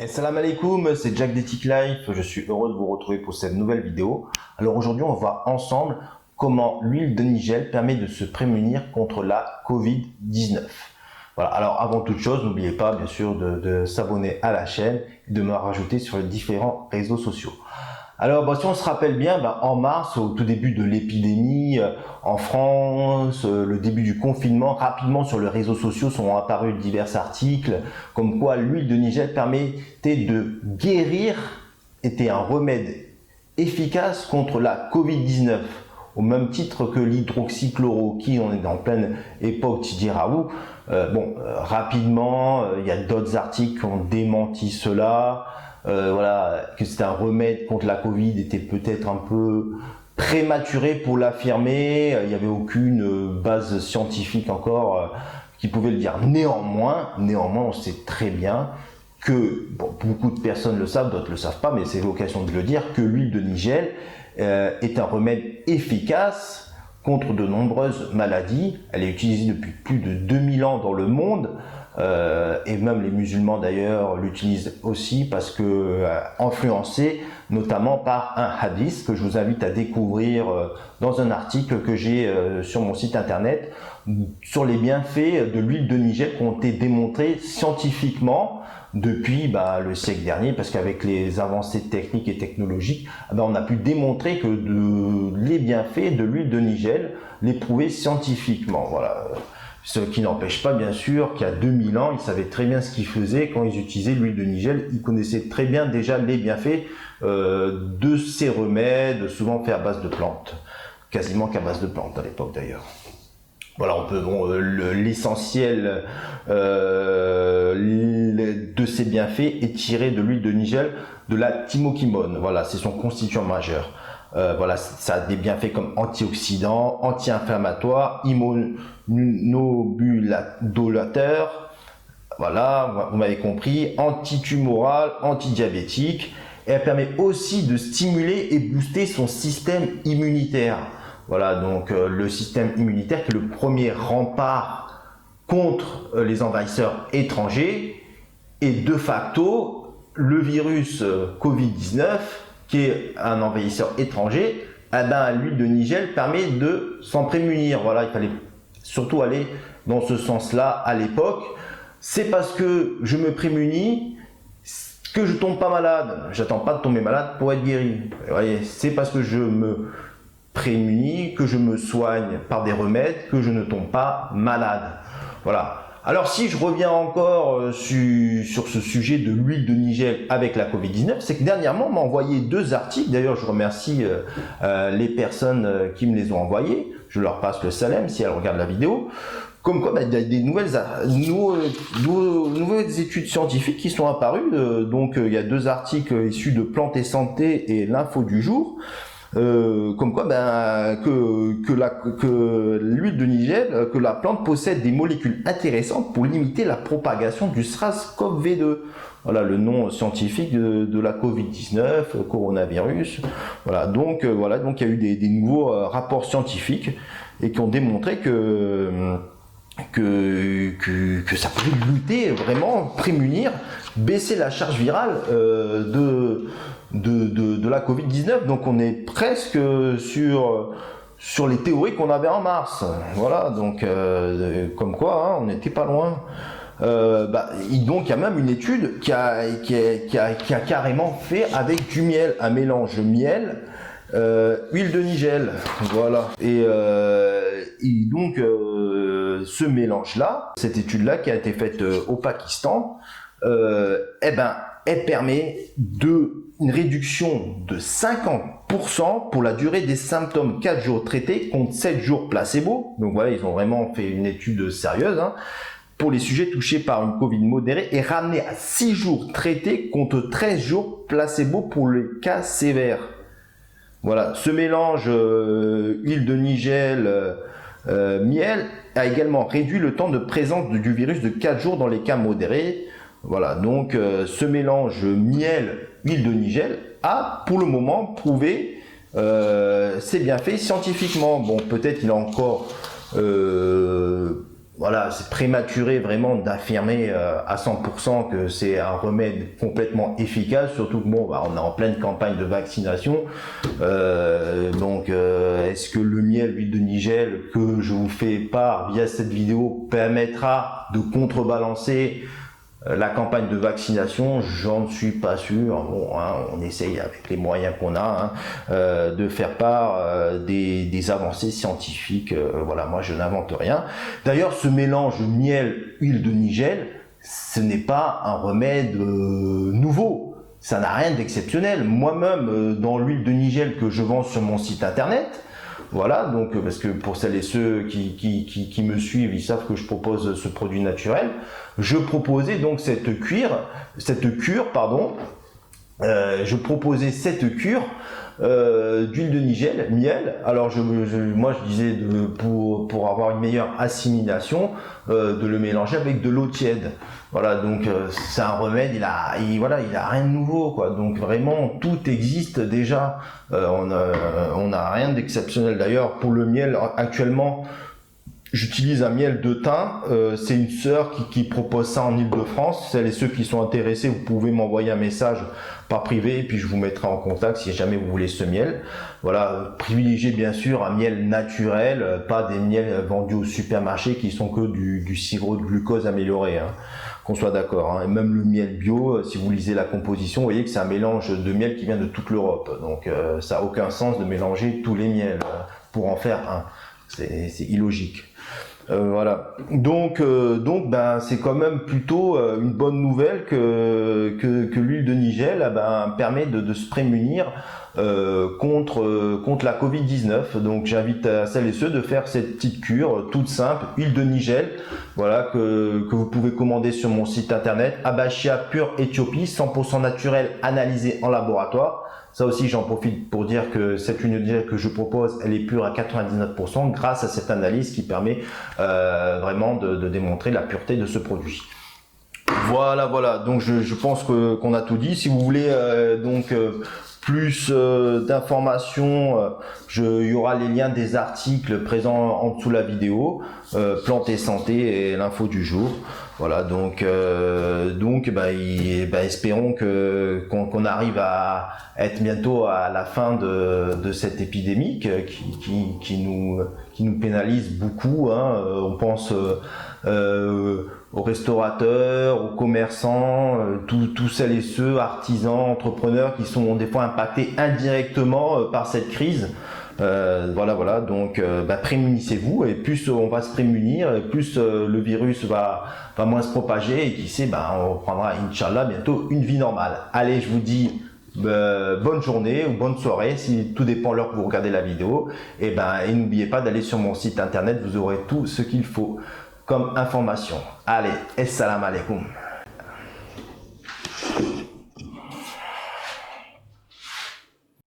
Salam alaikum, c'est Jack d'Ethic Life, je suis heureux de vous retrouver pour cette nouvelle vidéo. Alors aujourd'hui on va voir ensemble comment l'huile de Nigel permet de se prémunir contre la Covid-19. Voilà, alors avant toute chose, n'oubliez pas bien sûr de s'abonner à la chaîne et de me rajouter sur les différents réseaux sociaux. Alors, si on se rappelle bien, en mars, au tout début de l'épidémie, en France, le début du confinement, rapidement sur les réseaux sociaux sont apparus divers articles comme quoi l'huile de Nigel permettait de guérir, était un remède efficace contre la Covid-19, au même titre que l'hydroxychloroquine. On est en pleine époque Tidi Raoult. Rapidement, il y a d'autres articles qui ont démenti cela. Voilà, que c'était un remède contre la Covid était peut-être un peu prématuré pour l'affirmer. Il n'y avait aucune base scientifique encore qui pouvait le dire. Néanmoins, on sait très bien que, beaucoup de personnes le savent, d'autres ne le savent pas, mais c'est l'occasion de le dire, que l'huile de Nigel est un remède efficace contre de nombreuses maladies. Elle est utilisée depuis plus de 2000 ans dans le monde. Et même les musulmans d'ailleurs l'utilisent aussi parce que influencés notamment par un hadith que je vous invite à découvrir dans un article que j'ai sur mon site internet sur les bienfaits de l'huile de Nigel qui ont été démontrés scientifiquement depuis le siècle dernier, parce qu'avec les avancées techniques et technologiques, on a pu démontrer que les bienfaits de l'huile de Nigel, les prouver scientifiquement. Voilà. Ce qui n'empêche pas, bien sûr, qu'il y a 2000 ans, ils savaient très bien ce qu'ils faisaient quand ils utilisaient l'huile de Nigel. Ils connaissaient très bien déjà les bienfaits de ces remèdes, souvent faits à base de plantes. Quasiment qu'à base de plantes à l'époque d'ailleurs. Voilà, l'essentiel de ces bienfaits est tiré de l'huile de Nigel, de la thymoquinone. Voilà, c'est son constituant majeur. Voilà, ça a des bienfaits comme antioxydant, anti-inflammatoire, immunomodulateur, voilà, vous m'avez compris, antitumoral, antidiabétique, et elle permet aussi de stimuler et booster son système immunitaire. Voilà, donc le système immunitaire qui est le premier rempart contre les envahisseurs étrangers, et de facto, le virus Covid-19, qui est un envahisseur étranger, l'huile de Nigel permet de s'en prémunir. Voilà, il fallait surtout aller dans ce sens-là à l'époque. C'est parce que je me prémunis que je tombe pas malade. J'attends pas de tomber malade pour être guéri. Vous voyez, c'est parce que je me prémunis, que je me soigne par des remèdes, que je ne tombe pas malade. Voilà. Alors si je reviens encore sur ce sujet de l'huile de Nigel avec la Covid-19, c'est que dernièrement on m'a envoyé 2 articles, d'ailleurs je remercie les personnes qui me les ont envoyés, je leur passe le salam si elles regardent la vidéo, comme quoi il y a des nouvelles études scientifiques qui sont apparues, donc il y a 2 articles issus de Plantes et Santé et l'Info du jour, comme quoi que l'huile de Nigel, que la plante possède des molécules intéressantes pour limiter la propagation du SRAS-CoV-2. Voilà le nom scientifique de la Covid-19, coronavirus. Voilà, donc il y a eu des nouveaux rapports scientifiques et qui ont démontré que ça pouvait lutter, vraiment prémunir, baisser la charge virale de la Covid-19. Donc on est presque sur les théories qu'on avait en mars. Voilà, donc comme quoi on n'était pas loin. Donc il y a même une étude qui a carrément fait avec du miel, un mélange miel, huile de Nigel, voilà. Et donc ce mélange-là, cette étude-là qui a été faite au Pakistan, elle permet une réduction de 50% pour la durée des symptômes 4 jours traités contre 7 jours placebo. Donc voilà, ils ont vraiment fait une étude sérieuse, pour les sujets touchés par une Covid modérée, et ramené à 6 jours traités contre 13 jours placebo pour les cas sévères. Voilà, ce mélange huile de Nigel, miel a également réduit le temps de présence du virus de 4 jours dans les cas modérés. Voilà, donc ce mélange miel, huile de Nigel a pour le moment prouvé ses bienfaits scientifiquement. Bon, peut-être il a encore voilà, c'est prématuré vraiment d'affirmer à 100% que c'est un remède complètement efficace, surtout que bon, bah, on est en pleine campagne de vaccination. Est-ce que le miel, l'huile de nigel que je vous fais part via cette vidéo permettra de contrebalancer la campagne de vaccination? J'en suis pas sûr. Bon, hein, on essaye avec les moyens qu'on a de faire part des avancées scientifiques. Voilà, moi je n'invente rien. D'ailleurs, ce mélange miel-huile de nigel, ce n'est pas un remède nouveau. Ça n'a rien d'exceptionnel. Moi-même, dans l'huile de nigel que je vends sur mon site internet, voilà, donc parce que pour celles et ceux qui me suivent, ils savent que je propose ce produit naturel. Je proposais donc cette cure, je proposais cette cure d'huile de nigel, miel. Alors moi je disais pour avoir une meilleure assimilation, de le mélanger avec de l'eau tiède. Voilà, donc c'est un remède, il a rien de nouveau, quoi. Donc vraiment tout existe déjà. On a rien d'exceptionnel. D'ailleurs pour le miel actuellement, j'utilise un miel de thym. C'est une sœur qui propose ça en Île-de-France. Celles et ceux qui sont intéressés, vous pouvez m'envoyer un message par privé et puis je vous mettrai en contact si jamais vous voulez ce miel. Voilà, privilégiez bien sûr un miel naturel, pas des miels vendus au supermarché qui sont que du sirop de glucose amélioré, hein, qu'on soit d'accord, hein. Et même le miel bio, si vous lisez la composition, vous voyez que c'est un mélange de miel qui vient de toute l'Europe. Donc ça n'a aucun sens de mélanger tous les miels pour en faire un. C'est illogique. Voilà. Donc c'est quand même plutôt une bonne nouvelle que l'huile de nigel permet de se prémunir contre la Covid-19. Donc j'invite à celles et ceux de faire cette petite cure toute simple, huile de nigel, voilà, que vous pouvez commander sur mon site internet, Abachia Pure Éthiopie, 100% naturel, analysé en laboratoire. Ça aussi, j'en profite pour dire que cette huile de nigel que je propose, elle est pure à 99% grâce à cette analyse qui permet vraiment de démontrer la pureté de ce produit. Voilà. Donc je pense qu'on a tout dit. Si vous voulez plus d'informations, il y aura les liens des articles présents en dessous de la vidéo, plantes et santé et l'info du jour. Voilà, donc espérons qu'on arrive à être bientôt à la fin de cette épidémie qui nous pénalise beaucoup, hein. On pense aux restaurateurs, aux commerçants, tous celles et ceux, artisans, entrepreneurs qui sont des fois impactés indirectement par cette crise. Voilà, donc prémunissez-vous, et plus on va se prémunir, et plus le virus va moins se propager, et qui sait, on reprendra, Inch'Allah, bientôt une vie normale. Allez, je vous dis bonne journée ou bonne soirée, si tout dépend de l'heure que vous regardez la vidéo, et n'oubliez pas d'aller sur mon site internet, vous aurez tout ce qu'il faut comme information. Allez, assalamu alaikum.